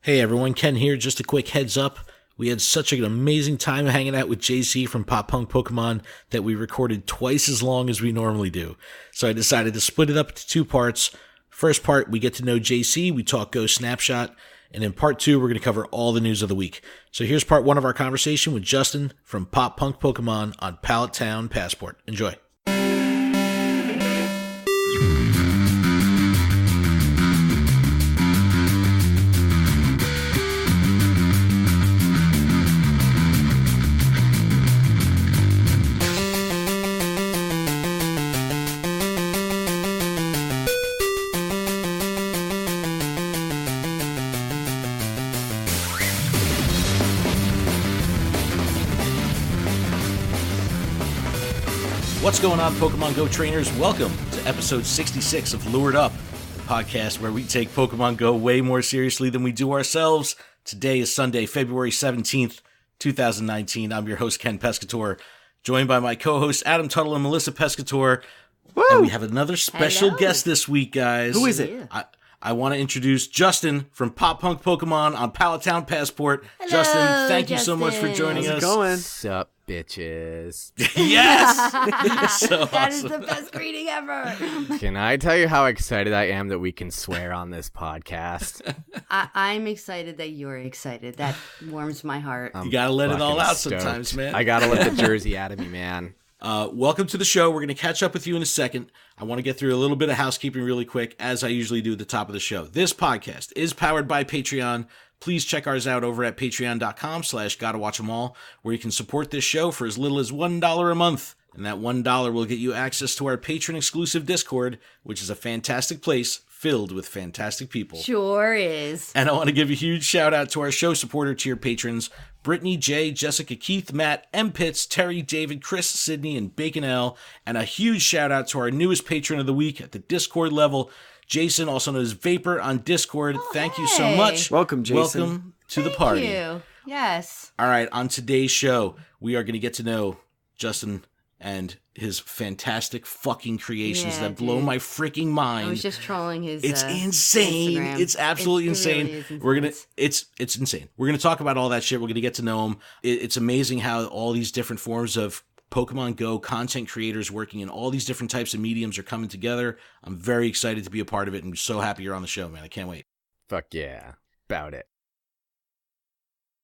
Hey everyone, Ken here. Just a quick heads up. We had such an amazing time hanging out with JC from Pop Punk Pokemon that we recorded twice as long as we normally do. So I decided to split it up into two parts. First part, we get to know JC, we talk GO Snapshot, and in part two, we're going to cover all the news of the week. So here's part one of our conversation with Justin from Pop Punk Pokemon on Pallet Town Passport. Enjoy. What's going on, Pokemon Go trainers? Welcome to episode 66 of Lured Up, the podcast where we take Pokemon Go way more seriously than we do ourselves. Today is Sunday, February 17th, 2019. I'm your host, Ken Pescator, joined by my co-hosts, Adam Tuttle and Melissa Pescator. Woo! And we have another special guest this week, guys. Who is it? I want to introduce Justin from Pop Punk Pokemon on Pallet Town Passport. Hello, Justin, thank you so much for joining us. How's it going? What's up, bitches? Yes! So That is awesome. the best greeting ever. Can I tell you how excited I am that we can swear on this podcast? I'm excited that you're excited. That warms my heart. You gotta let it all Fucking out stoked. sometimes, man. I gotta let the Jersey out of me, man. Welcome to the show. We're going to catch up with you in a second. I want to get through a little bit of housekeeping really quick, as I usually do at the top of the show. This podcast is powered by Patreon. Please check ours out over at patreon.com/gottawatchemall, where you can support this show for as little as $1 a month. And that $1 will get you access to our patron-exclusive Discord, which is a fantastic place filled with fantastic people. Sure is. And I want to give a huge shout out to our show supporter tier patrons, Brittany, Jay, Jessica, Keith, Matt, M. Pitts, Terry, David, Chris, Sydney, and Bacon L. And a huge shout out to our newest patron of the week at the Discord level, Jason, also known as Vapor on Discord. Thank you so hey. much. Welcome, Jason. Welcome to the party. Thank you. Yes. All right, on today's show, we are going to get to know Justin and his fantastic fucking creations Yeah, that blow dude. my freaking mind. I was just trolling his It's insane. Instagram. It's absolutely It insane. really is We're gonna. intense. It's insane. We're gonna talk about all that shit. We're gonna get to know him. It's amazing how all these different forms of Pokemon Go content creators working in all these different types of mediums are coming together. I'm very excited to be a part of it, and I'm so happy you're on the show, man. I can't wait. Fuck yeah. About it.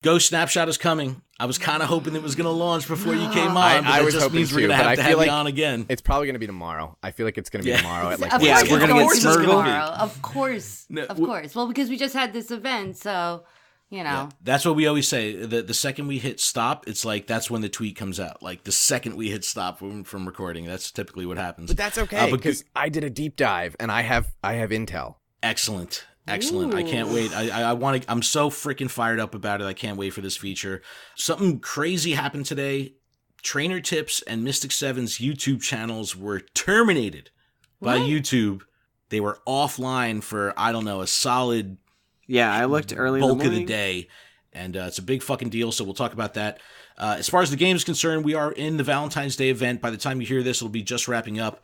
GO Snapshot is coming. I was kind of hoping it was going to launch before you came on, but I that was just hoping means we're too, going to but have I feel you like on again. It's probably gonna be tomorrow. I feel like it's gonna be Yeah. tomorrow at like Of Yeah, course we're it's gonna get going to be Smurgle. tomorrow. Of course. No, Of we- course. Well, because we just had this event, so, you know. Yeah, that's what we always say. The second we hit stop, it's like that's when the tweet comes out. Like the second we hit stop from recording, that's typically what happens. But that's okay but because I did a deep dive and I have intel. Excellent. Excellent. I can't wait. I want to, I'm so freaking fired up about it. I can't wait for this feature. Something crazy happened today. Trainer Tips and Mystic 7's YouTube channels were terminated by What? YouTube. They were offline for, I don't know, a solid Yeah, I looked early in the bulk morning. of the day. And it's a big fucking deal, so we'll talk about that. As far as the game is concerned, we are in the Valentine's Day event. By the time you hear this, it'll be just wrapping up.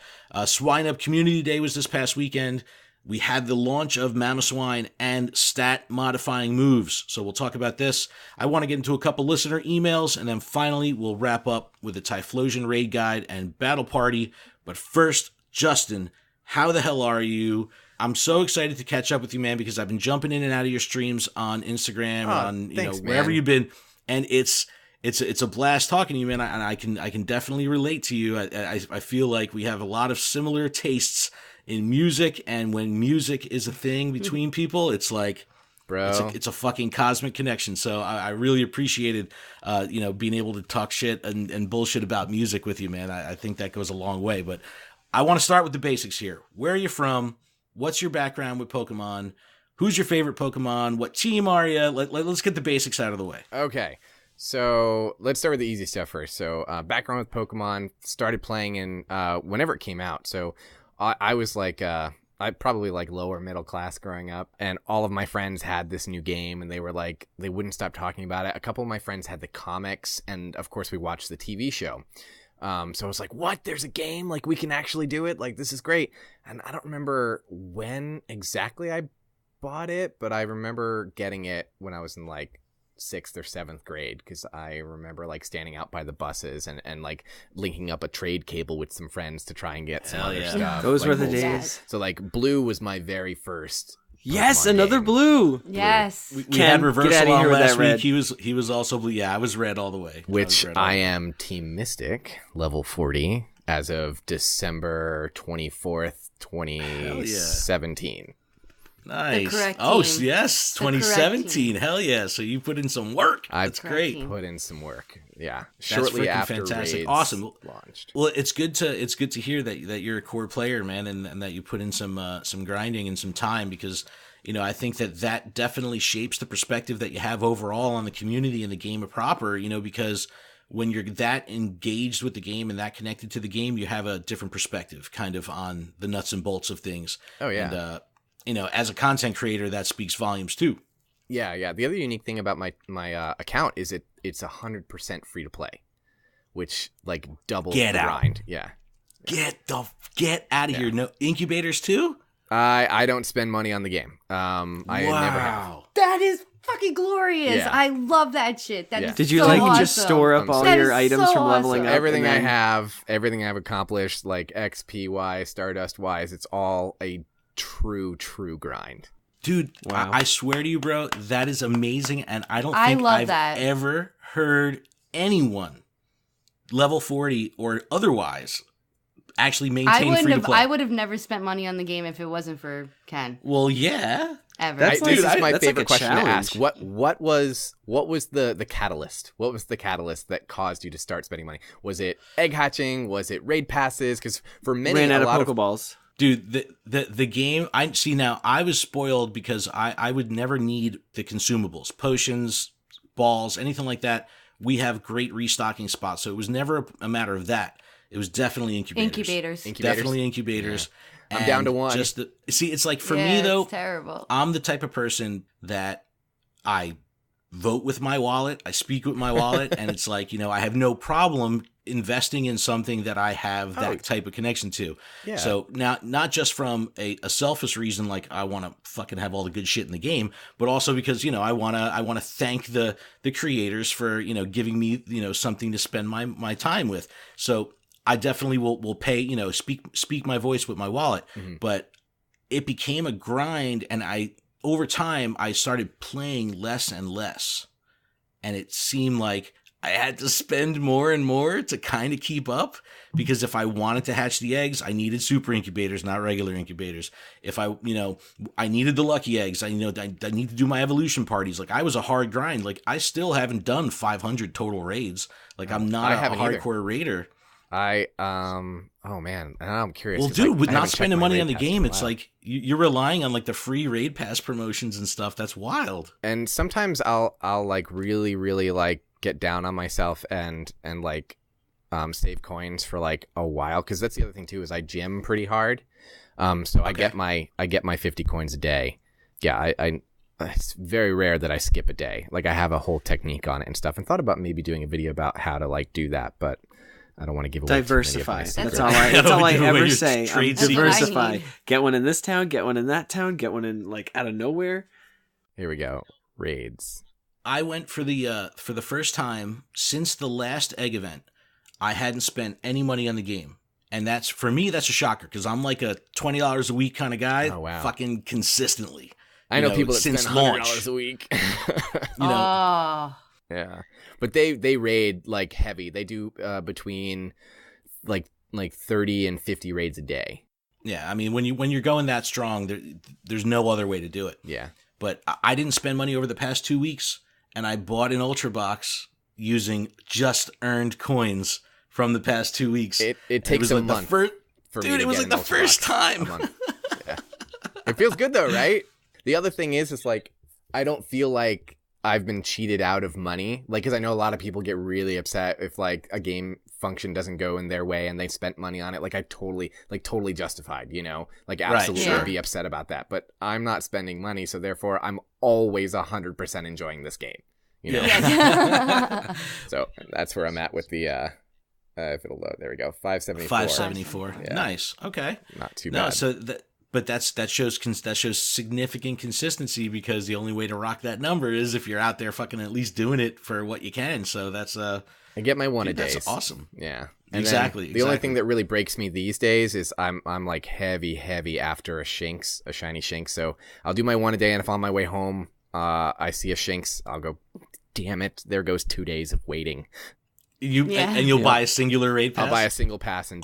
Swine Up Community Day was this past weekend. We had the launch of Mamoswine and stat-modifying moves, so we'll talk about this. I want to get into a couple listener emails, and then finally we'll wrap up with the Typhlosion Raid Guide and Battle Party. But first, Justin, how the hell are you? I'm so excited to catch up with you, man, because I've been jumping in and out of your streams on Instagram, on thanks, wherever man. you've been, and it's a blast talking to you, man. And I can definitely relate to you. I feel like we have a lot of similar tastes in music, and when music is a thing between people, it's like, Bro. it's a fucking cosmic connection. So I really appreciated, being able to talk shit and bullshit about music with you, man. I think that goes a long way. But I want to start with the basics here. Where are you from? What's your background with Pokemon? Who's your favorite Pokemon? What team are you? Let's get the basics out of the way. Okay, so let's start with the easy stuff first. So background with Pokemon, started playing in whenever it came out. So I was like, I probably like lower middle class growing up, and all of my friends had this new game, and they were like, they wouldn't stop talking about it. A couple of my friends had the comics, and of course we watched the TV show. So I was like, what? There's a game? Like, we can actually do it? Like, this is great. And I don't remember when exactly I bought it, but I remember getting it when I was in like 6th or 7th grade, because I remember like standing out by the buses and like linking up a trade cable with some friends to try and get some other stuff. Those were the like, days. So like blue was my very first Yes, Pokemon another game. blue. Yes. We Ken, had reverse get outta along here with last that red. week. He was also blue. Yeah, I was red all the way. Which was red all I the way. am Team Mystic, level 40, as of December 24th, 2017. Nice. The correct Oh, team. yes, The correct 2017. Hell yeah. So you put in some work. That's correct great. team. Put in some work. Yeah. That's Shortly freaking after fantastic. Raids Awesome. launched. Well, it's good to hear that you're a core player, man, and that you put in some grinding and some time, because I think that definitely shapes the perspective that you have overall on the community and the game proper. Because when you're that engaged with the game and that connected to the game, you have a different perspective, kind of, on the nuts and bolts of things. Oh yeah. And as a content creator, that speaks volumes too. Yeah. The other unique thing about my account is it's 100% free to play, which like doubles Get the out. grind. Yeah. Get out of here. No incubators too? I don't spend money on the game. I never have. That is fucking glorious. Yeah. I love that shit. That Yeah. is Did you so like awesome. just store up all That your is items so from leveling awesome. up? Everything and I then- have, everything I've accomplished, like XP wise, Stardust wise, it's all a true grind. Dude, Wow. I swear to you, bro, that is amazing, and I don't I think love I've that. ever heard anyone, level 40 or otherwise, actually maintain free to play. I would have never spent money on the game if it wasn't for Ken. Well, yeah. Ever. That's This is my that's favorite like a question to ask. challenge. What was the catalyst? What was the catalyst that caused you to start spending money? Was it egg hatching? Was it raid passes? Because for many, Ran out a of lot Pokeballs. Dude, the game, I see now, I was spoiled because I would never need the consumables, potions, balls, anything like that. We have great restocking spots, so it was never a matter of that. It was definitely incubators. Definitely incubators. I'm down to one. See, it's like, for Yeah, me though, it's terrible. I'm the type of person that I vote with my wallet, I speak with my wallet, and it's like, I have no problem investing in something that I have that type of connection to. Yeah. So now, not just from a selfish reason, like I want to fucking have all the good shit in the game, but also because, I want to thank the creators for, giving me, something to spend my time with. So I definitely will pay, speak my voice with my wallet, but it became a grind, and over time I started playing less and less, and it seemed like I had to spend more and more to kind of keep up, because if I wanted to hatch the eggs, I needed super incubators, not regular incubators. If I needed the lucky eggs, I need to do my evolution parties. Like, I was a hard grind. Like, I still haven't done 500 total raids. Like, I'm not a hardcore raider. Oh man, and I'm curious. Well, 'cause, dude, like, with I not haven't checked spending my money raid on the pass in game, a it's while. like you're relying on like the free raid pass promotions and stuff. That's wild. And sometimes I'll like really like get down on myself and like save coins for like a while, because that's the other thing too, is I gym pretty hard. So I get my 50 coins a day. Yeah, I it's very rare that I skip a day. Like, I have a whole technique on it and stuff, and thought about maybe doing a video about how to like do that, but I don't want to give away Diversify. too many of That's my all secrets. That's all I Give away ever your say. trade secrets. Diversify. need. Get one in this town. Get one in that town. Get one in like out of nowhere. Here we go. Raids. I went for the first time since the last egg event. I hadn't spent any money on the game, and that's, for me, that's a shocker, because I'm like a $20 a week kind of guy. Oh, wow. Fucking consistently. I know people that since spend launch. $100 a week. Oh. Yeah, but they raid like heavy. They do between like 30 and 50 raids a day. Yeah, I mean, when you're going that strong, there's no other way to do it. Yeah. But I didn't spend money over the past 2 weeks, and I bought an Ultra Box using just earned coins from the past 2 weeks. It And takes was a like the month. first, for me dude, to it was get like an the Ultra first Box a time. month. Yeah. It feels good though, right? The other thing is like, I don't feel like I've been cheated out of money. Like, because I know a lot of people get really upset if like a game function doesn't go in their way and they spent money on it. Like, I totally justified, like absolutely sure. be upset about that. But I'm not spending money, so therefore I'm always 100% enjoying this game. Yeah. So that's where I'm at with the if it'll load. There we go. 574. 574. Yeah. Nice. Okay. Not too No, bad. so But that shows significant consistency, because the only way to rock that number is if you're out there fucking at least doing it for what you can. So that's I get my one a day. That's awesome. Yeah. And exactly. The only thing that really breaks me these days is I'm like heavy after a shiny Shinx. So I'll do my one a day, and if on my way home I see a Shinx, I'll go, damn it, there goes 2 days of waiting. And you'll buy a singular raid pass? I'll buy a single pass and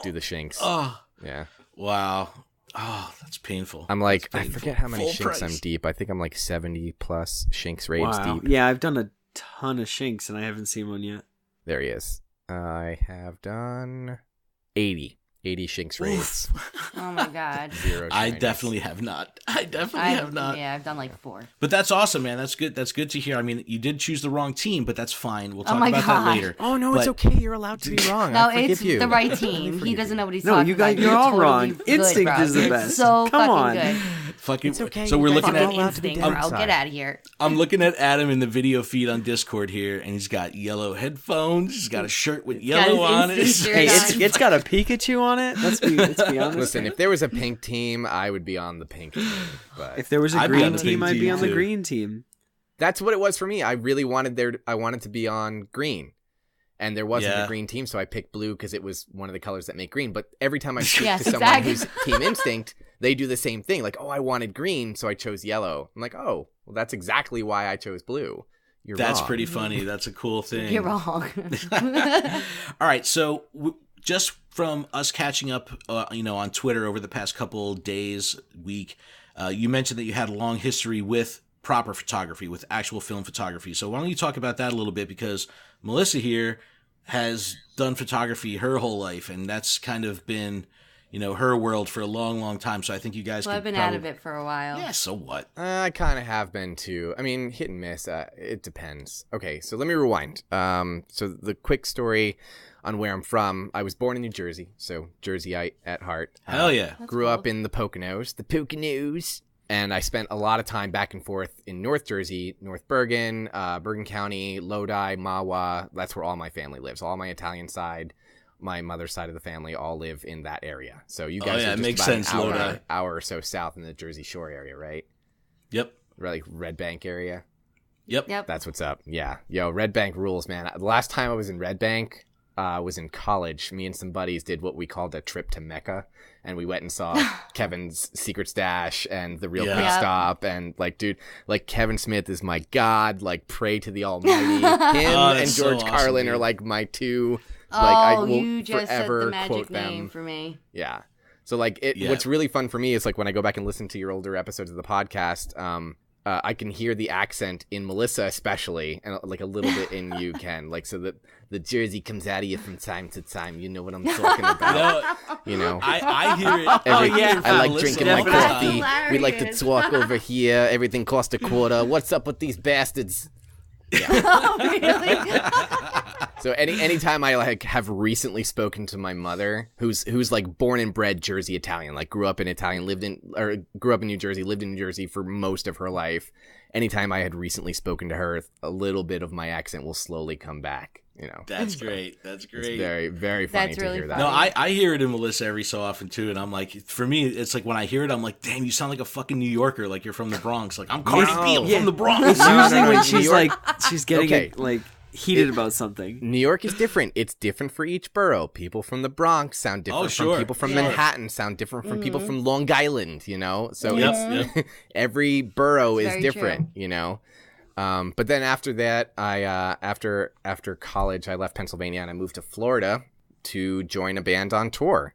do the Shinx. Oh. Yeah. Wow. Oh, that's painful. I'm like, That's I forget how many Full Shinx price. I'm deep. I think I'm like 70 plus Shinx raids deep. Yeah, I've done a ton of Shinx and I haven't seen one yet. There he is. I have done 80 Shinx raids. Oh my god. 0 I shinies. definitely have not. I have not. Yeah, I've done like 4. But that's awesome, man. That's good. That's good to hear. I mean, you did choose the wrong team, but that's fine. We'll talk my about God. that later. Oh no, But- it's okay. You're allowed to be wrong. No, I forgive it's you. the right I team. He forgive doesn't you. know what he's No, talking you guys, about. you're all totally wrong. good, Instinct bro. is the You're best. So Come fucking on. good. Fucking. It's okay. So You we're guys looking are at. all allowed to be Instinct, bro. inside. Get out of here. I'm looking at Adam in the video feed on Discord here, and he's got yellow headphones. He's got a shirt with got yellow his on it. instinct shirt Hey, on. it's got a Pikachu on it. Let's be honest. Listen, if there was a pink team, I would be on the pink team. But If there was a I'd be on green the team, pink I'd be team, on the too. green team. that's what it was for me. I really wanted I wanted to be on green. And there wasn't Yeah. a green team, so I picked blue because it was one of the colors that make green. But every time I speak Yes, to someone exactly. who's Team Instinct, they do the same thing. Like, oh, I wanted green, so I chose yellow. I'm like, oh, well, that's exactly why I chose blue. You're That's wrong. pretty funny. That's a cool thing. You're wrong. All right, so just from us catching up, on Twitter over the past couple days, week, you mentioned that you had a long history with proper photography, with actual film photography. So why don't you talk about that a little bit? Because Melissa here has done photography her whole life, and that's kind of been, her world for a long, long time. So I think you guys Well, could I've been probably... out of it for a while. Yeah, so what? I kind of have been too. I mean, hit and miss. It depends. Okay, so let me rewind. So the quick story on where I'm from. I was born in New Jersey, so Jerseyite at heart. Hell yeah. That's Grew cool. up in the Poconos. And I spent a lot of time back and forth in North Jersey, North Bergen, Bergen County, Lodi, Mahwah. That's where all my family lives. All my Italian side, my mother's side of the family all live in that area. So you guys yeah, are it just makes about sense, an Lodi. hour or so south in the Jersey Shore area, right? Yep. Like Red Bank area. Yep. Yep. That's what's up. Yeah. Yo, Red Bank rules, man. The last time I was in Red Bank was in college. Me and some buddies did what we called a trip to Mecca. And we went and saw Kevin's Secret Stash and the Real Yeah. Quick Yep. Stop. And like, dude, like Kevin Smith is my god. Like, pray to the Almighty. Him Oh, that's and so George awesome, Carlin dude. are like my two. Oh, Like, I will you just said forever the magic quote name them. for me. Yeah. So like Yeah. what's really fun for me is like when I go back and listen to your older episodes of the podcast, I can hear the accent in Melissa especially, and like a little bit in you, Ken. Like, so that the Jersey comes out of you from time to time. You know what I'm talking about. You know, I hear it. Every- hear it I like from drinking Melissa my all the That's time. coffee. We like to hilarious. talk over here. Everything costs a quarter. What's up with these bastards? Oh, really? So anytime I like have recently spoken to my mother, who's like born and bred Jersey Italian, like grew up in New Jersey, lived in New Jersey for most of her life. Anytime I had recently spoken to her, a little bit of my accent will slowly come back. You know, That's great. That's it's great. very, very funny That's to really hear that. No, I hear it in Melissa every so often too, and I'm like, for me, it's like when I hear it, I'm like, damn, you sound like a fucking New Yorker, like you're from the Bronx. Like I'm Cardi B, I'm Yeah. from the Bronx. It's No, usually no, when New she's York- like, she's getting Okay. like heated about something. New York is different. It's different for each borough. People from the Bronx sound different Oh, sure. from people from Yeah. Manhattan sound different from people from Long Island, you know? So Yep, it's, every borough It's is very different, you know? But then after that, I after college, I left Pennsylvania and I moved to Florida to join a band on tour.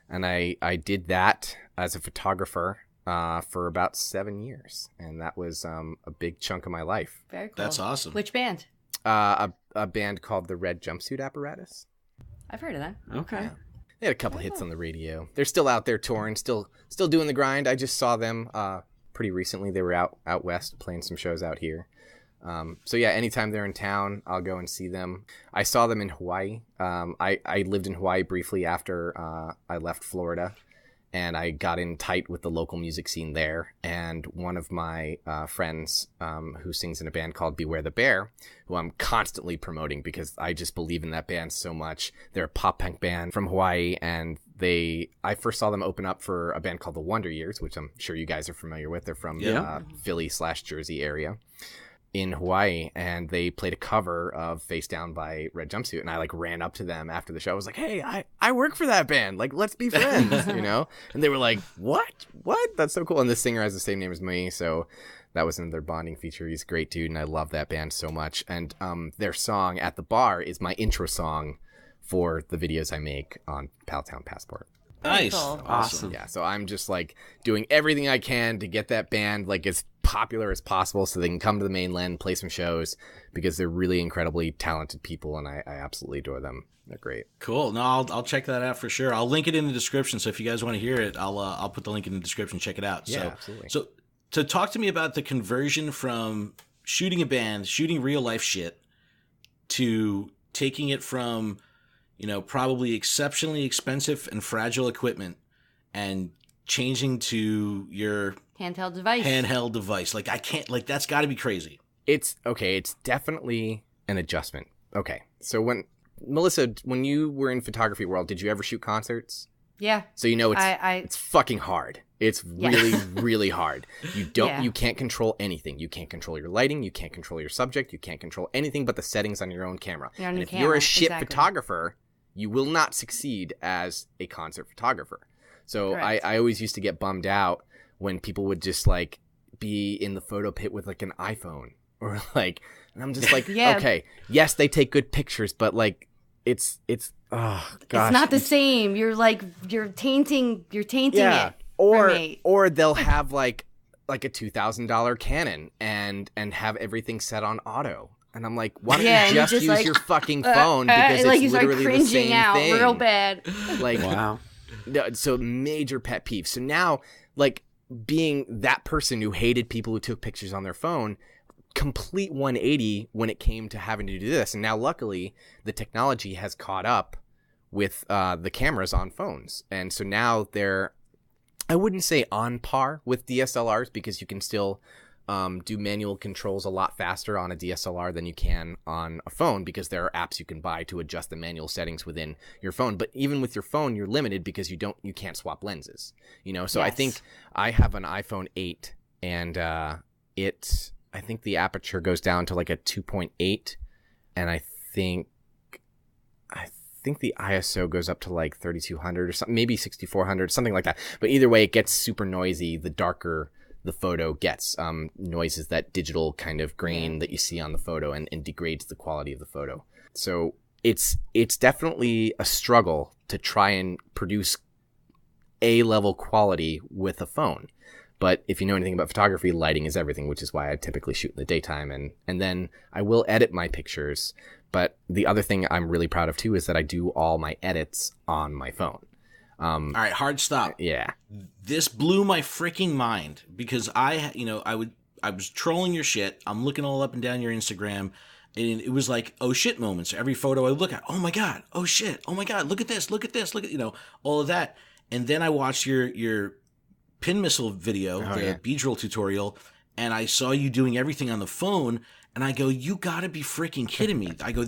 And I did that as a photographer for about 7 years. And that was a big chunk of my life. Very cool. That's awesome. Which band? A band called the Red Jumpsuit Apparatus. I've heard of that. Okay. They had a couple hits on the radio. They're still out there touring, still doing the grind. I just saw them pretty recently. They were out west playing some shows out here. So yeah, anytime they're in town, I'll go and see them. I saw them in Hawaii. I lived in Hawaii briefly after I left Florida, and I got in tight with the local music scene there. And one of my friends who sings in a band called Beware the Bear, who I'm constantly promoting because I just believe in that band so much. They're a pop punk band from Hawaii, and I first saw them open up for a band called the Wonder Years, which I'm sure you guys are familiar with. They're from Philly/Jersey area in Hawaii, and they played a cover of Face Down by Red Jumpsuit, and I like ran up to them after the show. I was like, hey, I work for that band, like, let's be friends. And they were like, what that's so cool. And the singer has the same name as me, so that was another bonding feature. He's a great dude, and I love that band so much. And their song At the Bar is my intro song for the videos I make on Paltown Passport. Nice. Cool. Awesome. Yeah, so I'm just like doing everything I can to get that band like as popular as possible so they can come to the mainland, play some shows, because they're really incredibly talented people, and I absolutely adore them. They're great. Cool. No, I'll check that out for sure. I'll link it in the description, so if you guys want to hear it, I'll put the link in the description. Check it out. Yeah, absolutely. So to talk to me about the conversion from shooting a band, shooting real life shit, to taking it from, probably exceptionally expensive and fragile equipment and changing to your Handheld device. Like, I can't, like, that's got to be crazy. It's okay. It's definitely an adjustment. Okay. So Melissa, when you were in photography world, did you ever shoot concerts? Yeah. So it's fucking hard. It's really, really hard. You can't control anything. You can't control your lighting. You can't control your subject. You can't control anything but the settings on your own camera. And if you're a shit photographer, you will not succeed as a concert photographer. So I always used to get bummed out when people would just like be in the photo pit with like an iPhone or like, and I'm just like, okay, yes, they take good pictures, but like it's oh gosh, it's not the same. You're tainting it. Or they'll have like a $2,000 Canon and have everything set on auto. And I'm like, why don't you just use like, your fucking phone, because like it's literally the same out thing. Real bad. Like, wow. So major pet peeve. So now, like, being that person who hated people who took pictures on their phone, complete 180 when it came to having to do this. And now, luckily, the technology has caught up with the cameras on phones. And so now they're, I wouldn't say on par with DSLRs, because you can still do manual controls a lot faster on a DSLR than you can on a phone, because there are apps you can buy to adjust the manual settings within your phone. But even with your phone, you're limited because you can't swap lenses. So I think I have an iPhone 8, and I think the aperture goes down to like a 2.8, and I think the ISO goes up to like 3200 or something, maybe 6400, something like that. But either way, it gets super noisy the darker the photo gets. Noise is that digital kind of grain that you see on the photo, and degrades the quality of the photo. So it's definitely a struggle to try and produce A-level quality with a phone. But if you know anything about photography, lighting is everything, which is why I typically shoot in the daytime. And then I will edit my pictures. But the other thing I'm really proud of too is that I do all my edits on my phone. All right, hard stop. Yeah. This blew my freaking mind, because I was trolling your shit. I'm looking all up and down your Instagram, and it was like, oh shit moments. Every photo I look at, oh my God, oh shit, oh my God, look at this, look at all of that. And then I watched your pin missile video, B-roll tutorial, and I saw you doing everything on the phone, and I go, you gotta be freaking kidding me. I go,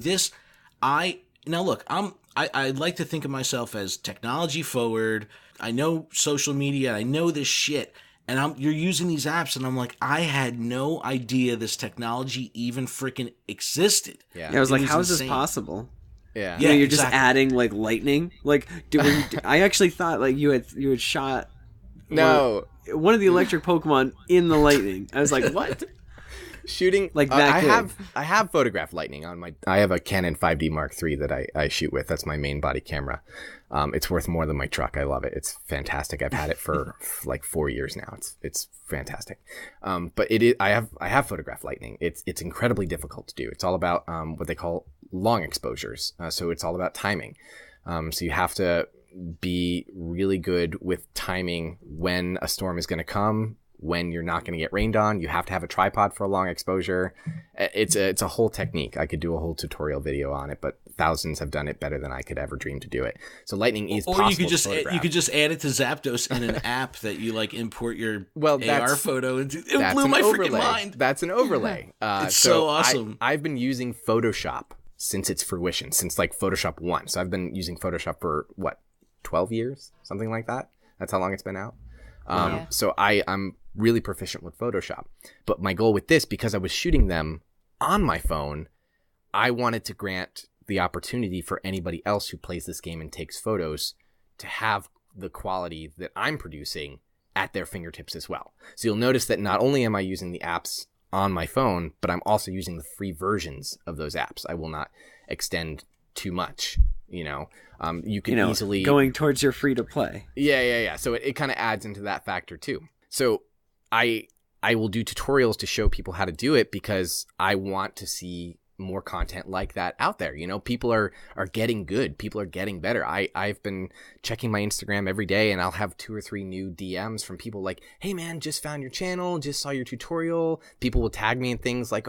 now look, I like to think of myself as technology forward. I know social media, I know this shit, and you're using these apps, and I'm like, I had no idea this technology even freaking existed. Yeah, I was like, how is this possible? Yeah, you're just adding like lightning. Like, I actually thought like you had shot one of the electric Pokemon in the lightning. I was like, what? Shooting like that. I have photographed lightning on I have a Canon 5D Mark III that I shoot with. That's my main body camera. It's worth more than my truck. I love it. It's fantastic. I've had it for like 4 years now. It's fantastic. But I have photographed lightning. It's incredibly difficult to do. It's all about what they call long exposures. So it's all about timing. So you have to be really good with timing when a storm is going to come, when you're not going to get rained on. You have to have a tripod for a long exposure. It's a whole technique. I could do a whole tutorial video on it, but thousands have done it better than I could ever dream to do it. So lightning is possible. Or you could just add it to Zapdos in an app that you like import your AR photo into. It blew my freaking mind. That's an overlay. It's so awesome. I've been using Photoshop since its fruition, since like Photoshop 1. So I've been using Photoshop for 12 years, something like that. That's how long it's been out. Yeah. So I'm really proficient with Photoshop. But my goal with this, because I was shooting them on my phone, I wanted to grant the opportunity for anybody else who plays this game and takes photos to have the quality that I'm producing at their fingertips as well. So you'll notice that not only am I using the apps on my phone, but I'm also using the free versions of those apps. I will not extend too much, you can easily going towards your free to play. Yeah. So it kind of adds into that factor too. So I will do tutorials to show people how to do it because I want to see more content like that out there. People are getting good. People are getting better. I've been checking my Instagram every day, and I'll have 2 or 3 new DMs from people like, hey man, just found your channel, just saw your tutorial. People will tag me in things like,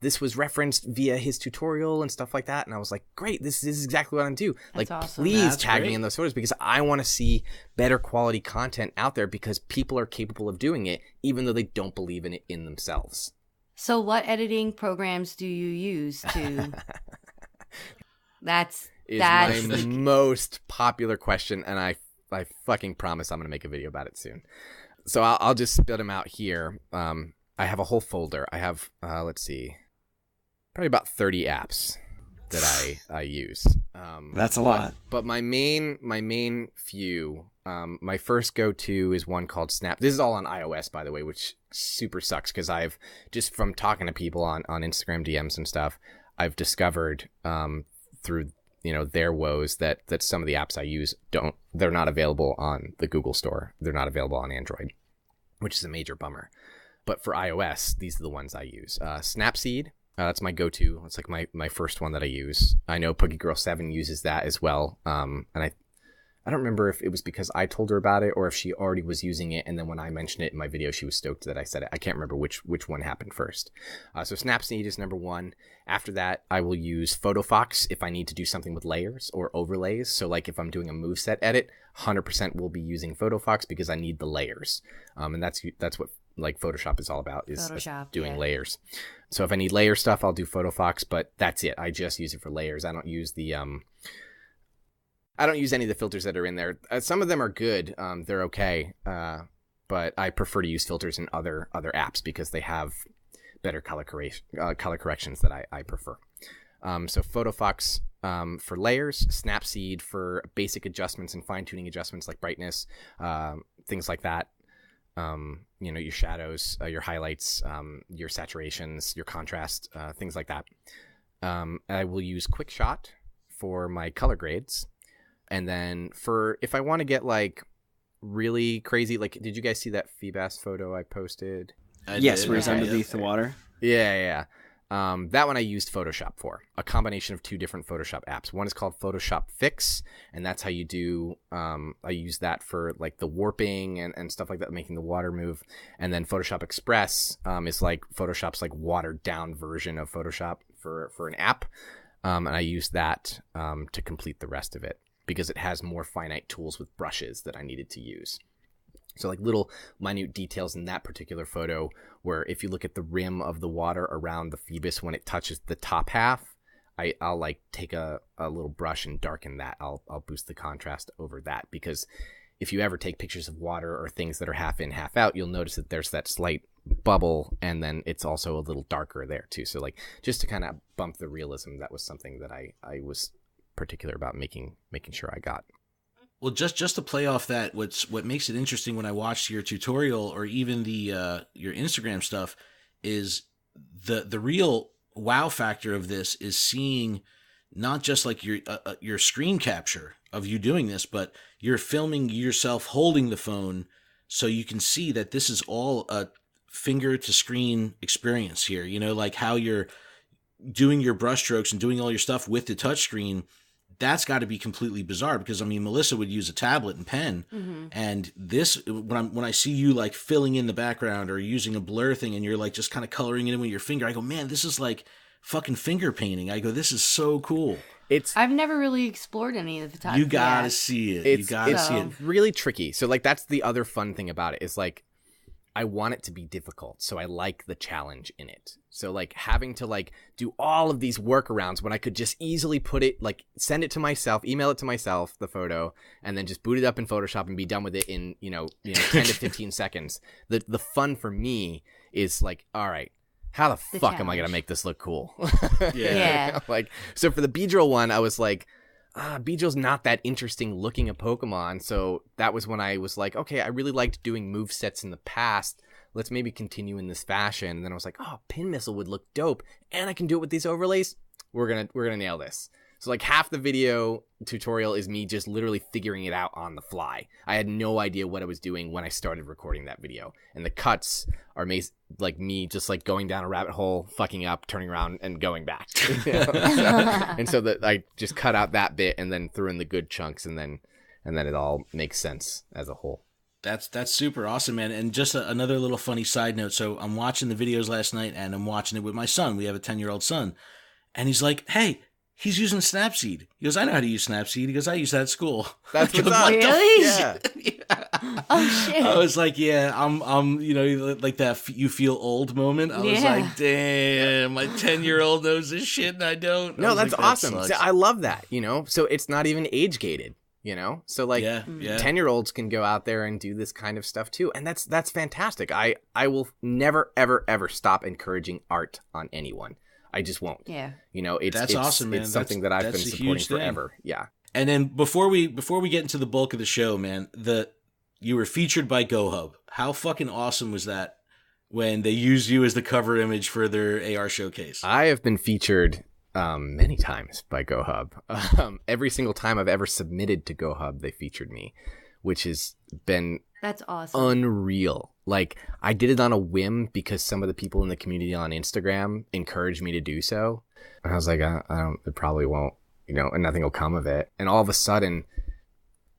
this was referenced via his tutorial and stuff like that. And I was like, great, this is exactly what I'm doing. That's awesome. Please That's tag great. me in those photos because I want to see better quality content out there because people are capable of doing it, even though they don't believe in it in themselves. So what editing programs do you use to... That's my most popular question, and I fucking promise I'm going to make a video about it soon. So I'll just spit them out here. I have a whole folder. I have, let's see, probably about 30 apps that I use. That's a lot. But my main few, my first go-to is one called Snap. This is all on iOS, by the way, which super sucks because I've just from talking to people on Instagram DMs and stuff, I've discovered through their woes that some of the apps I use they're not available on the Google Store. They're not available on Android, which is a major bummer. But for iOS, these are the ones I use. Snapseed. That's my go-to. It's like my first one that I use. I know PokeGirl7 uses that as well. And I don't remember if it was because I told her about it or if she already was using it. And then when I mentioned it in my video, she was stoked that I said it. I can't remember which one happened first. So Snapseed is number 1. After that, I will use PhotoFox if I need to do something with layers or overlays. So like if I'm doing a moveset edit, 100% will be using PhotoFox because I need the layers. And that's what like Photoshop is all about, is doing layers. So if I need layer stuff, I'll do PhotoFox, but that's it. I just use it for layers. I don't use any of the filters that are in there. Some of them are good. They're okay. But I prefer to use filters in other apps because they have better color corrections that I prefer. So PhotoFox for layers, Snapseed for basic adjustments and fine-tuning adjustments like brightness, things like that. Your shadows, your highlights, your saturations, your contrast, things like that. I will use QuickShot for my color grades. And then if I want to get like really crazy, like, did you guys see that Feebas photo I posted? Yes, where he's underneath the water. Yeah. That one I used Photoshop for, a combination of 2 different Photoshop apps. One is called Photoshop Fix, and that's how you do, I use that for like the warping and stuff like that, making the water move. And then Photoshop Express is like Photoshop's like watered down version of Photoshop for an app. And I use that to complete the rest of it because it has more finite tools with brushes that I needed to use. So like little minute details in that particular photo where if you look at the rim of the water around the Phoebus when it touches the top half, I'll like take a little brush and darken that. I'll boost the contrast over that because if you ever take pictures of water or things that are half in, half out, you'll notice that there's that slight bubble and then it's also a little darker there too. So like just to kind of bump the realism, that was something that I was particular about making sure I got. Well, just to play off that, what makes it interesting when I watched your tutorial or even the your Instagram stuff is the real wow factor of this is seeing not just like your screen capture of you doing this, but you're filming yourself holding the phone so you can see that this is all a finger to screen experience here. Like how you're doing your brushstrokes and doing all your stuff with the touchscreen. That's got to be completely bizarre because Melissa would use a tablet and pen, and this when I see you like filling in the background or using a blur thing and you're like just kind of coloring it in with your finger, I go, man, this is like fucking finger painting. I go, this is so cool. I've never really explored any of the photography. You gotta see it. You gotta see it. Really tricky. So like that's the other fun thing about it is like I want it to be difficult. So I like the challenge in it. So like having to like do all of these workarounds when I could just easily put it, like send it to myself, email it to myself, the photo, and then just boot it up in Photoshop and be done with it in, 10 to 15 seconds. The fun for me is like, all right, how the fuck am I going to make this look cool? Yeah. Like, so for the Beedrill one, I was like, Beedrill's not that interesting looking a Pokemon. So that was when I was like, okay, I really liked doing movesets in the past. Let's maybe continue in this fashion. And then I was like, oh, Pin Missile would look dope. And I can do it with these overlays. We're gonna nail this. So like half the video tutorial is me just literally figuring it out on the fly. I had no idea what I was doing when I started recording that video. And the cuts are like me just like going down a rabbit hole, fucking up, turning around and going back. So that I just cut out that bit and then threw in the good chunks and then it all makes sense as a whole. That's super awesome, man. And just another little funny side note. So I'm watching the videos last night and I'm watching it with my son. We have a 10-year-old son. And he's like, hey, he's using Snapseed. He goes, I know how to use Snapseed. He goes, I use that at school. That's what's up. Really? Yeah. Oh shit. I was like, yeah, I'm, like that you feel old moment. I was like, damn, my 10-year-old knows this shit and I don't. No, that's like, awesome. That See, I love that, So it's not even age gated, So like 10-year-olds can go out there and do this kind of stuff too. And that's fantastic. I will never, ever, ever stop encouraging art on anyone. I just won't. Yeah. It's awesome, man. It's something that I've been supporting forever. Yeah. And then before we get into the bulk of the show, man, you were featured by GoHub. How fucking awesome was that when they used you as the cover image for their AR showcase? I have been featured many times by GoHub. Every single time I've ever submitted to GoHub, they featured me, which has been that's awesome. Unreal. Like, I did it on a whim because some of the people in the community on Instagram encouraged me to do so. And I was like, it probably won't, and nothing will come of it. And all of a sudden,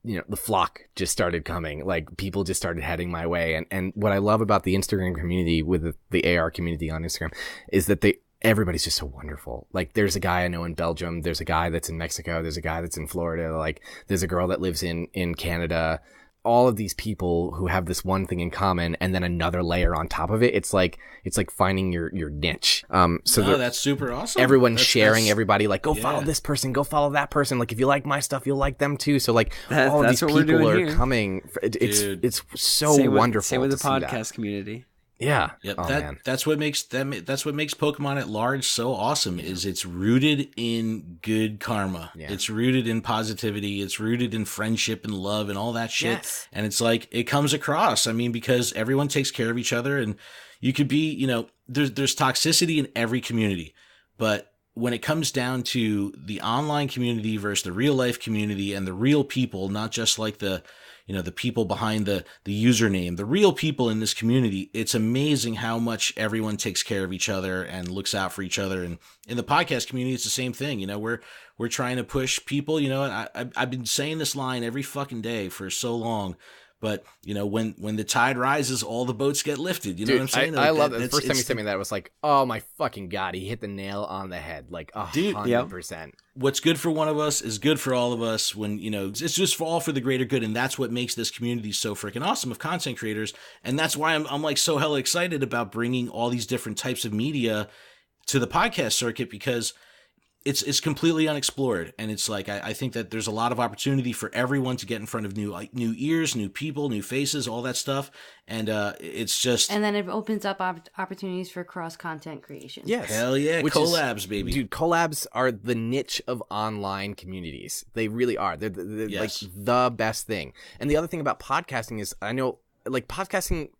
the flock just started coming. Like, people just started heading my way. And what I love about the Instagram community with the AR community on Instagram is that everybody's just so wonderful. Like, there's a guy I know in Belgium. There's a guy that's in Mexico. There's a guy that's in Florida. Like, there's a girl that lives in Canada. All of these people who have this one thing in common and then another layer on top of it. It's like finding your niche. That's super awesome. Everyone's sharing everybody like, go follow this person, go follow that person. Like, if you like my stuff, you'll like them too. So like all of these people are coming. It's so wonderful. Same with the podcast community. Yeah. Yep. Man. That's what makes Pokemon at large so awesome. Is it's rooted in good karma. Yeah. It's rooted in positivity. It's rooted in friendship and love and all that shit. Yes. And it's like it comes across. I mean, because everyone takes care of each other, and you could be, there's toxicity in every community, but when it comes down to the online community versus the real life community and the real people, not just like the people behind the username, the real people in this community, it's amazing how much everyone takes care of each other and looks out for each other. And in the podcast community, it's the same thing. We're trying to push people, and I've been saying this line every fucking day for so long. But, when the tide rises, all the boats get lifted. You know what I'm saying? I love that. The first time you sent me that, I was like, oh, my fucking God. He hit the nail on the head. Like, 100%. What's good for one of us is good for all of us when, it's just all for the greater good. And that's what makes this community so freaking awesome of content creators. And that's why I'm like so hella excited about bringing all these different types of media to the podcast circuit, because it's completely unexplored. And it's like, I think that there's a lot of opportunity for everyone to get in front of new ears, new people, new faces, all that stuff. And it's just... And then it opens up opportunities for cross-content creation. Yes. Hell yeah. Collabs, baby. Dude, collabs are the niche of online communities. They really are. They're like the best thing. And the other thing about podcasting is, I know, like, podcasting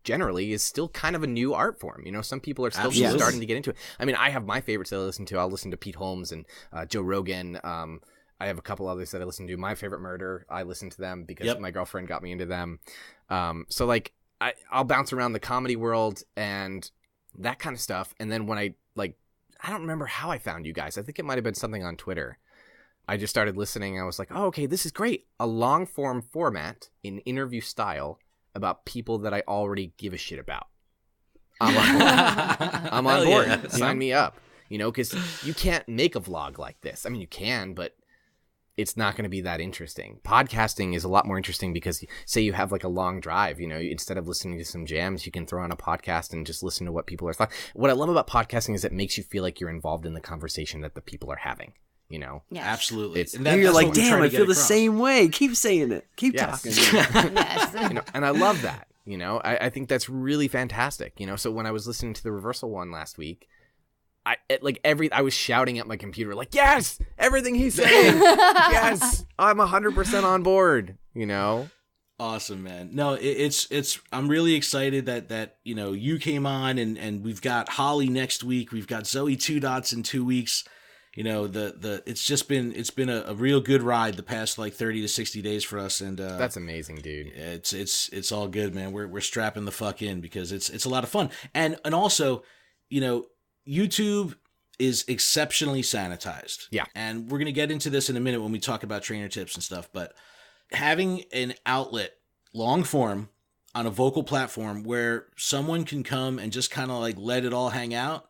generally is still kind of a new art form. Some people are still starting to get into it. I mean, I have my favorites that I listen to. I'll listen to Pete Holmes and Joe Rogan. I have a couple others that I listen to. My Favorite Murder, I listen to them because my girlfriend got me into them. So like I'll bounce around the comedy world and that kind of stuff. And then when I don't remember how I found you guys. I think it might have been something on Twitter. I just started listening. I was like, oh, okay, this is great. A long form format in interview style about people that I already give a shit about. I'm on board. I'm on board. Yeah. Sign me up. Because you can't make a vlog like this. I mean, you can, but it's not going to be that interesting. Podcasting is a lot more interesting because, say you have like a long drive, you know, instead of listening to some jams, you can throw on a podcast and just listen to what people are talking. What I love about podcasting is it makes you feel like you're involved in the conversation that the people are having. You know, Yes. Absolutely. And you're like, damn, I feel the same way. Keep saying it. Keep talking. Yes. You know, and I love that. You know, I think that's really fantastic. You know, so when I was listening to the reversal one last week, I was shouting at my computer like, yes, everything he's saying, yes, I'm 100% on board. You know, awesome, man. No, it's I'm really excited that you know you came on and we've got Holly next week. We've got Zoe 2 Dots in 2 weeks. You know, it's been a real good ride the past like 30 to 60 days for us, and that's amazing, dude. It's all good, man. We're strapping the fuck in because it's a lot of fun, and also, you know, YouTube is exceptionally sanitized. Yeah, and we're gonna get into this in a minute when we talk about trainer tips and stuff, but having an outlet, long form, on a vocal platform where someone can come and just kind of like let it all hang out.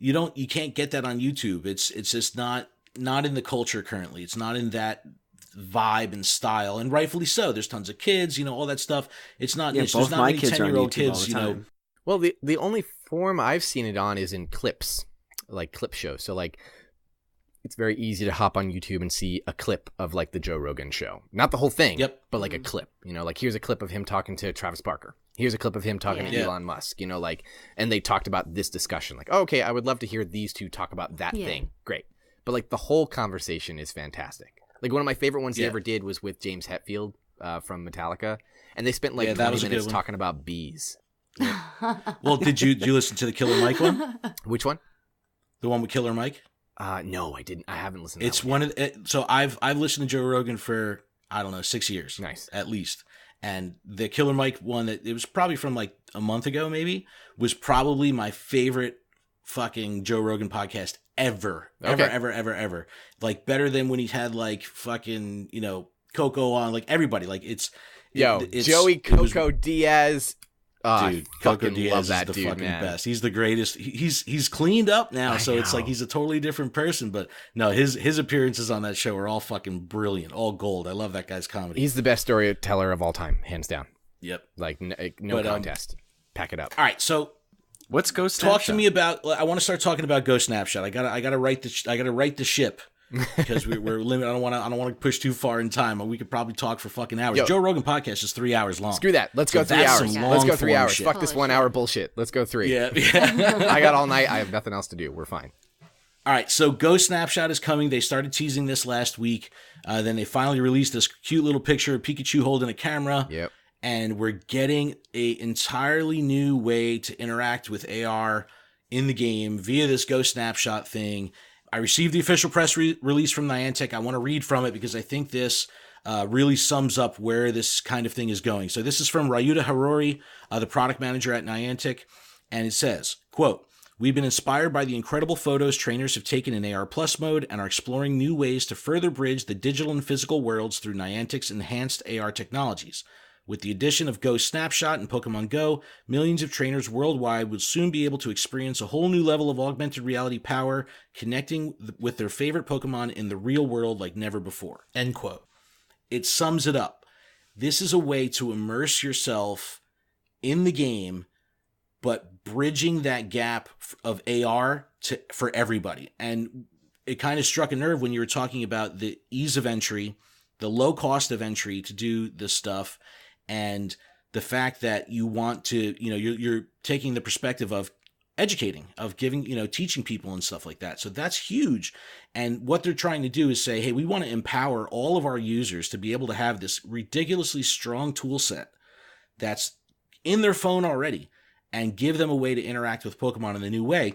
You can't get that on YouTube. It's just not in the culture currently. It's not in that vibe and style, and rightfully so. There's tons of kids, you know, all that stuff. It's not. Yeah, there's both not my many kids are on 10-year-old YouTube all kids, the you know. time. Well, the only form I've seen it on is in clips, like clip shows. So like, it's very easy to hop on YouTube and see a clip of like the Joe Rogan show, not the whole thing, but like a clip. You know, like here's a clip of him talking to Travis Barker. Here's a clip of him talking to Elon Musk, you know, like, and they talked about this discussion. Like, oh, okay, I would love to hear these two talk about that thing. Great. But like the whole conversation is fantastic. Like one of my favorite ones he ever did was with James Hetfield from Metallica. And they spent like 20 minutes talking about bees. Well, did you listen to the Killer Mike one? Which one? The one with Killer Mike? No, I didn't. I haven't listened to It's that one. So I've listened to Joe Rogan for, I don't know, 6 years. Nice. At least. And the Killer Mike one, that it was probably from like a month ago, maybe, was probably my favorite fucking Joe Rogan podcast ever. Ever. Like better than when he had like fucking, you know, Coco on, like everybody. Like it's Joey Coco Diaz. Oh, dude, I Coco fucking Diaz love that is the dude, fucking man. best. He's the greatest. He's cleaned up now, so it's like he's a totally different person. But no, his appearances on that show are all fucking brilliant, all gold. I love that guy's comedy. He's the best storyteller of all time, hands down. Yep, like no contest. Pack it up. All right, so what's Go Snapshot? Talk to me about. I want to start talking about Go Snapshot. I gotta write the ship. Because we're limited. I don't want to push too far in time. We could probably talk for fucking hours. Joe Rogan podcast is 3 hours long. Screw that. Let's go 3 hours. Let's go 3 hours. Fuck this 1 hour bullshit. Let's go 3. Yeah. I got all night. I have nothing else to do. We're fine. All right. So Go Snapshot is coming. They started teasing this last week. Then they finally released this cute little picture of Pikachu holding a camera. Yep. And we're getting a entirely new way to interact with AR in the game via this Go Snapshot thing. I received the official press release from Niantic. I want to read from it because I think this really sums up where this kind of thing is going. So this is from Ryuta Harori, the product manager at Niantic, and it says, quote, "We've been inspired by the incredible photos trainers have taken in AR Plus mode and are exploring new ways to further bridge the digital and physical worlds through Niantic's enhanced AR technologies. With the addition of Go Snapshot and Pokemon Go, millions of trainers worldwide will soon be able to experience a whole new level of augmented reality power, connecting with their favorite Pokemon in the real world like never before." End quote. It sums it up. This is a way to immerse yourself in the game, but bridging that gap of AR for everybody. And it kind of struck a nerve when you were talking about the ease of entry, the low cost of entry to do this stuff, and the fact that you want to, you know, you're taking the perspective of educating, of giving, you know, teaching people and stuff like that. So that's huge. And what they're trying to do is say, hey, we want to empower all of our users to be able to have this ridiculously strong tool set that's in their phone already and give them a way to interact with Pokemon in a new way.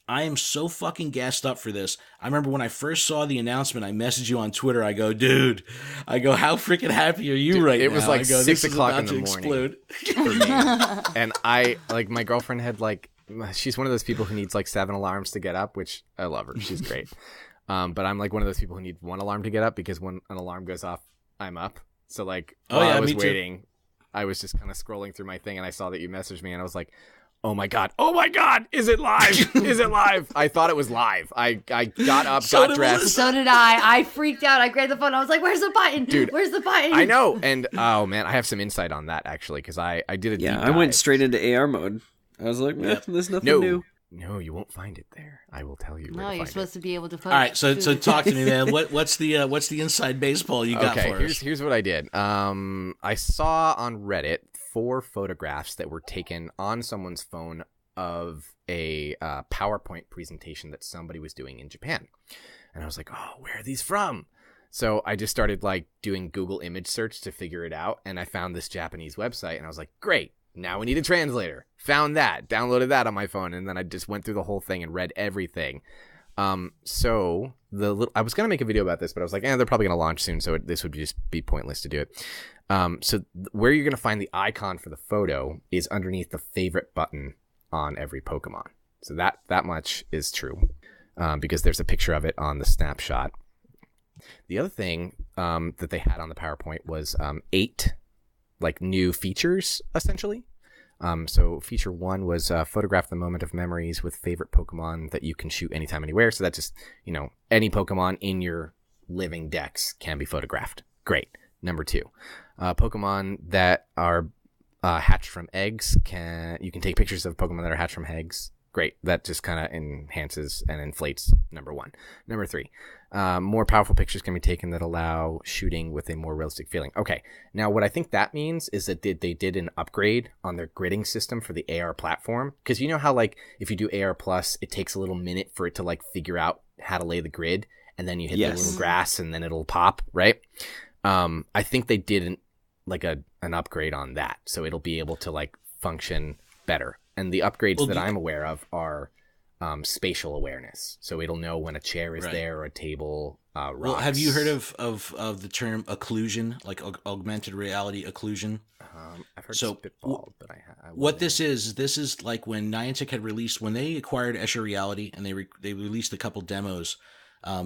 I am so fucking gassed up for this. I remember when I first saw the announcement, I messaged you on Twitter. I go, dude, how freaking happy are you right now? It was like 6 o'clock in the morning. For me. And I, like, my girlfriend had, like, she's one of those people who needs, like, 7 alarms to get up, which I love her. She's great. But I'm, like, one of those people who need 1 alarm to get up because when an alarm goes off, I'm up. So, like, while I was waiting, I was just kind of scrolling through my thing and I saw that you messaged me and I was like, oh my god, is it live? Is it live? I thought it was live. I got up, got dressed. So did I. I freaked out. I grabbed the phone. I was like, where's the button? Dude, where's the button? I know. And oh man, I have some insight on that actually, because I did a deep dive. I went straight into AR mode. I was like, there's nothing new. No, you won't find it there. I will tell you. No, you're supposed to be able to find. All right, so talk to me, man. What's the inside baseball you got for us? Here's what I did. I saw on Reddit 4 photographs that were taken on someone's phone of a PowerPoint presentation that somebody was doing in Japan, and I was like, oh, where are these from? So I just started like doing Google image search to figure it out, and I found this Japanese website, and I was like, great. Now we need a translator. Found that, downloaded that on my phone, and then I just went through the whole thing and read everything. So I was gonna make a video about this, but I was like, they're probably gonna launch soon, so this would just be pointless to do it. So where you're gonna find the icon for the photo is underneath the favorite button on every Pokemon. So that much is true, because there's a picture of it on the snapshot. The other thing that they had on the PowerPoint was 8 like new features essentially. So feature 1 was photograph the moment of memories with favorite Pokemon that you can shoot anytime, anywhere. So that just, any Pokemon in your living dex can be photographed. Great. Number 2, Pokemon that are hatched from eggs you can take pictures of Pokemon that are hatched from eggs. Great. That just kind of enhances and inflates number 1. Number 3, more powerful pictures can be taken that allow shooting with a more realistic feeling. Okay. Now, what I think that means is that they did an upgrade on their gridding system for the AR platform. Because you know how, like, if you do AR Plus, it takes a little minute for it to, like, figure out how to lay the grid. And then you hit the little grass and then it'll pop, right? I think they did an upgrade on that. So it'll be able to, like, function better. And the upgrades that I'm aware of are spatial awareness. So it'll know when a chair is there or a table rocks. Well, have you heard of the term occlusion, like augmented reality occlusion? I've heard spitball, but what this is like when Niantic had released, when they acquired Escher Reality and they released a couple demos,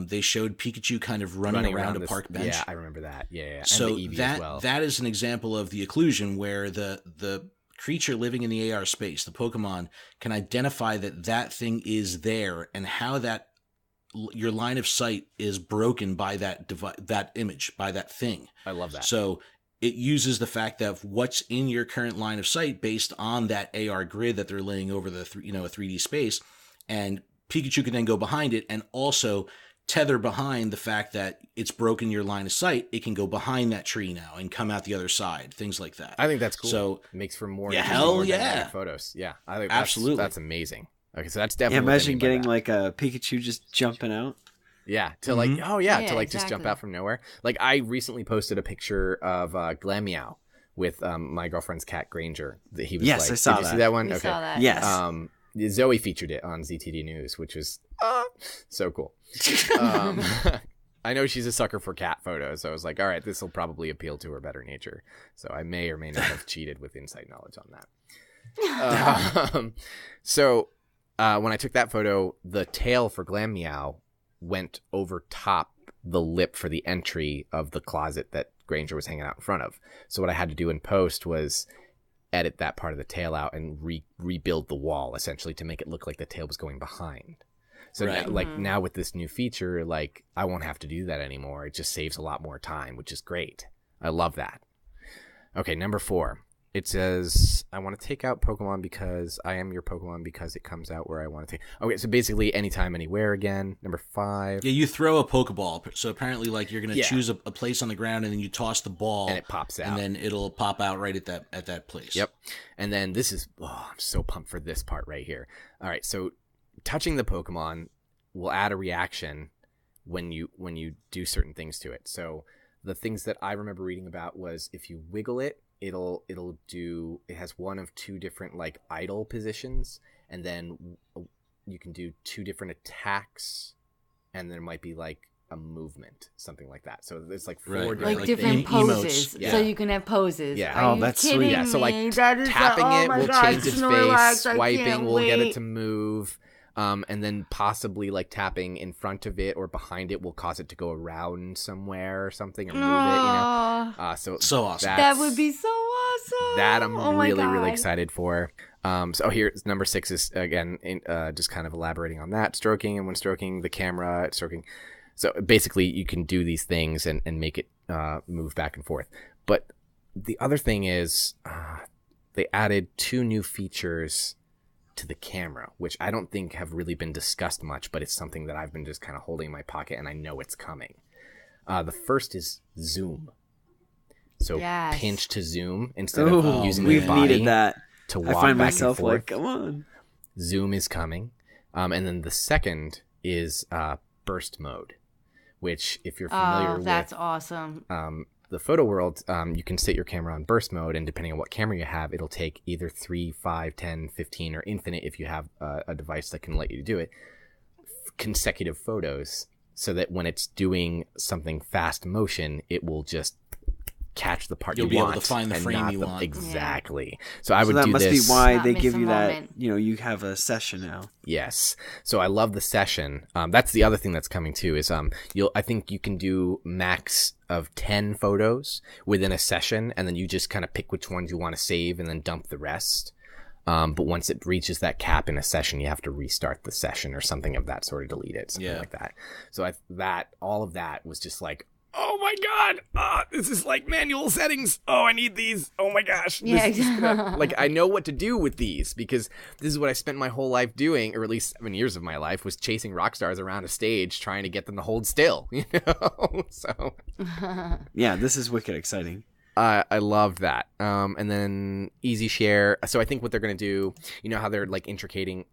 they showed Pikachu kind of running around a park bench. Yeah, I remember that. Yeah. So and the Eevee as well. That is an example of the occlusion where the creature living in the AR space, the Pokemon, can identify that thing is there and how that your line of sight is broken by that image, by that thing. I love that. So it uses the fact that what's in your current line of sight based on that AR grid that they're laying over the a 3D space, and Pikachu can then go behind it and also tether behind the fact that it's broken your line of sight. It can go behind that tree now and come out the other side, things like that. I think that's cool. So it makes for more photos. Yeah, I think absolutely that's amazing. Okay, so that's definitely imagine getting like a Pikachu just jumping out. Yeah, to like just jump out from nowhere. Like I recently posted a picture of Glameow with my girlfriend's cat Granger. He was I saw did you see that one? We saw that. Yes. Zoe featured it on ZTD News, which was so cool. I know she's a sucker for cat photos, so I was like, all right, this will probably appeal to her better nature. So I may or may not have cheated with inside knowledge on that. So when I took that photo, the tail for Glameow went over top the lip for the entry of the closet that Granger was hanging out in front of. So what I had to do in post was edit that part of the tail out and rebuild the wall essentially to make it look like the tail was going behind. So now with this new feature, like I won't have to do that anymore. It just saves a lot more time, which is great. I love that. Okay, number 4. It says, I want to take out Pokemon because I am your Pokemon because it comes out where I want to take. Okay, so basically anytime, anywhere again. Number 5. Yeah, you throw a Pokeball. So apparently like you're going to choose a place on the ground and then you toss the ball. And it pops out. And then it'll pop out right at that place. Yep. And then this is, I'm so pumped for this part right here. All right, so touching the Pokemon will add a reaction when you do certain things to it. So the things that I remember reading about was if you wiggle it, it has one of 2 different like idle positions, and then you can do 2 different attacks, and there might be like a movement, something like that. So there's like 4 different poses. Yeah. So you can have poses. Yeah. Are you that's kidding sweet. Yeah, so like me? tapping it will change its Snorlax, face, I swiping can't will get it wait. to move. And then possibly like tapping in front of it or behind it will cause it to go around somewhere or something or move it, Aw. So awesome. That would be so awesome. that I'm Oh my really God. excited for. So here's number 6 is again just kind of elaborating on that, stroking, and when stroking the camera, stroking. So basically, you can do these things and make it move back and forth. But the other thing is they added 2 new features to the camera, which I don't think have really been discussed much, but it's something that I've been just kind of holding in my pocket, and I know it's coming. The first is zoom. So pinch to zoom instead of using the body needed that. To walk I find back myself and forth. like, come on. Zoom is coming. And then the second is burst mode, which if you're familiar with... that's awesome. The photo world, you can set your camera on burst mode, and depending on what camera you have, it'll take either 3, 5, 10, 15, or infinite if you have a device that can let you do it, consecutive photos, so that when it's doing something fast motion, it will just catch the part You'll you be want. able to find the and frame not you want. Exactly. So I would that do must this. be why Not they miss give a you that, moment. you have a session now. Yes. So I love the session. That's the other thing that's coming too is I think you can do max of 10 photos within a session, and then you just kind of pick which ones you want to save and then dump the rest. But once it reaches that cap in a session, you have to restart the session or something of that sort, or delete it, something like that. So all of that was just like, oh my God, this is like manual settings. Oh, I need these. Oh my gosh. Yeah, This is like, I know what to do with these because this is what I spent my whole life doing, or at least 7 years of my life, was chasing rock stars around a stage trying to get them to hold still, So Yeah, this is wicked exciting. I love that. And then easy share. So I think what they're going to do, how they're like intricating,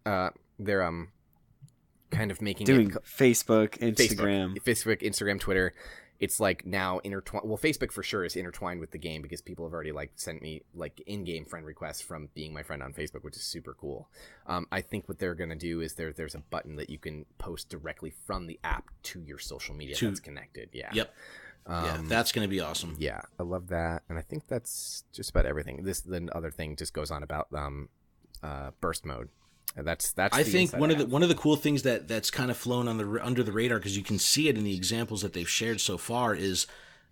they're kind of making Doing it Facebook, Instagram, Twitter. It's like now intertwined. Well, Facebook for sure is intertwined with the game because people have already like sent me like in-game friend requests from being my friend on Facebook, which is super cool. I think what they're going to do is there's a button that you can post directly from the app to your social media that's connected. Yeah. Yep. That's going to be awesome. Yeah, I love that, and I think that's just about everything. The other thing just goes on about burst mode. That's. I think one of the cool things that's kind of flown under the radar, because you can see it in the examples that they've shared so far, is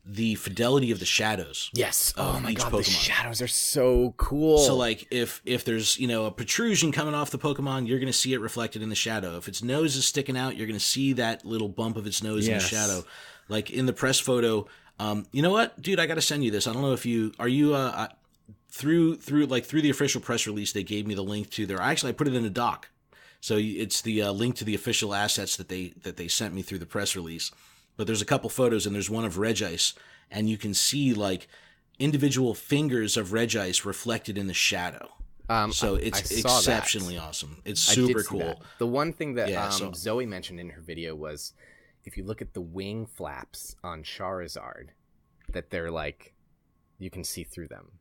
the fidelity of the shadows. Yes. Oh my God, Pokemon. the shadows are so cool. So like if there's a protrusion coming off the Pokemon, you're going to see it reflected in the shadow. If its nose is sticking out, you're going to see that little bump of its nose in the shadow. Like in the press photo, you know what, dude? I got to send you this. I don't know if through the official press release, they gave me the link to their. Actually, I put it in a doc, so it's the link to the official assets that they sent me through the press release. But there's a couple photos, and there's one of Regice, and you can see like individual fingers of Regice reflected in the shadow. So it's exceptionally awesome. It's super cool. That. The one thing that Zoe mentioned in her video was, if you look at the wing flaps on Charizard, that they're like, you can see through them.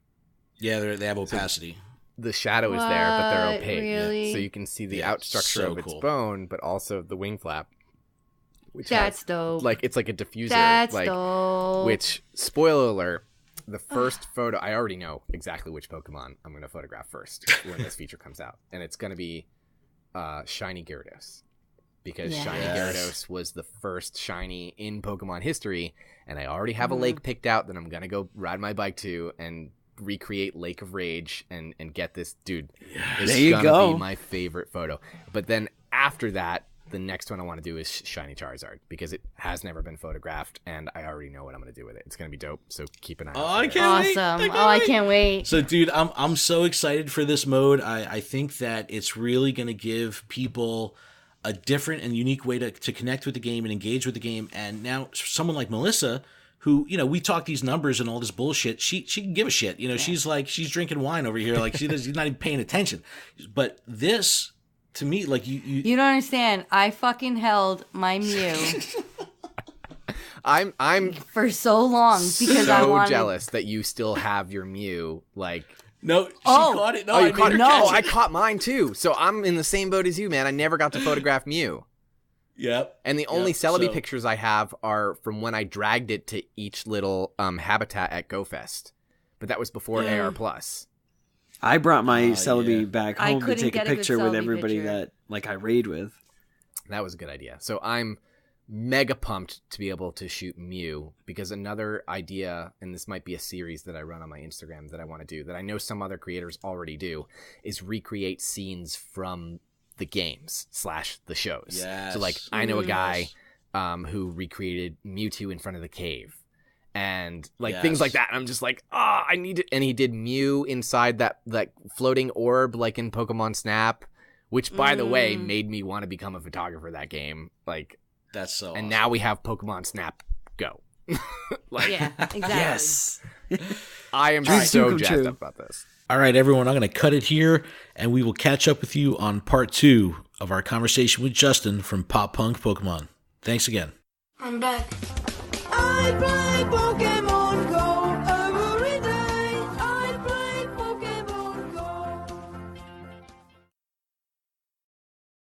Yeah, they have opacity. The shadow is there, but they're opaque. Really? So you can see the out structure of its bone, but also the wing flap. Which that's dope. Like, it's like a diffuser. That's like, dope. Which, spoiler alert, the first photo, I already know exactly which Pokemon I'm going to photograph first when this feature comes out. And it's going to be Shiny Gyarados. Because Shiny Gyarados was the first shiny in Pokemon history, and I already have a lake picked out that I'm going to go ride my bike to and recreate Lake of Rage and get this. Dude, it's going to be my favorite photo. But then after that, the next one I want to do is Shiny Charizard, because it has never been photographed, and I already know what I'm going to do with it. It's going to be dope, so keep an eye out. I can't wait. Awesome. I can't wait. So, dude, I'm so excited for this mode. I think that it's really going to give people a different and unique way to connect with the game and engage with the game. And now someone like Melissa, who, we talk these numbers and all this bullshit, she can give a shit. She's like, she's drinking wine over here. Like, she's not even paying attention. But this, to me, like, you don't understand. I fucking held my Mew I'm for so long because I wanted... jealous that you still have your Mew, like... No, she caught it. No, you caught it? No, I caught mine too. So I'm in the same boat as you, man. I never got to photograph Mew. Yep. And the only Celebi pictures I have are from when I dragged it to each little habitat at GoFest. But that was before AR+. I brought my Celebi back I home to couldn't take a get a good picture with Celebi everybody picture. that like I raid with. That was a good idea. So I'm mega pumped to be able to shoot Mew, because another idea, and this might be a series that I run on my Instagram that I want to do, that I know some other creators already do, is recreate scenes from the games / the shows. Yes. So like I know a guy who recreated Mewtwo in front of the cave. And like things like that. And I'm just like, I need it. And he did Mew inside that floating orb, like in Pokemon Snap, which by the way made me want to become a photographer that game. Like that's so. And awesome. now we have Pokemon Snap Go. Like, yeah, exactly. Yes. I am Dreams do so come jazzed true. up about this. All right, everyone, I'm going to cut it here, and we will catch up with you on part 2 of our conversation with Justin from Pop Punk Pokemon. Thanks again. I'm back. I play Pokemon Go.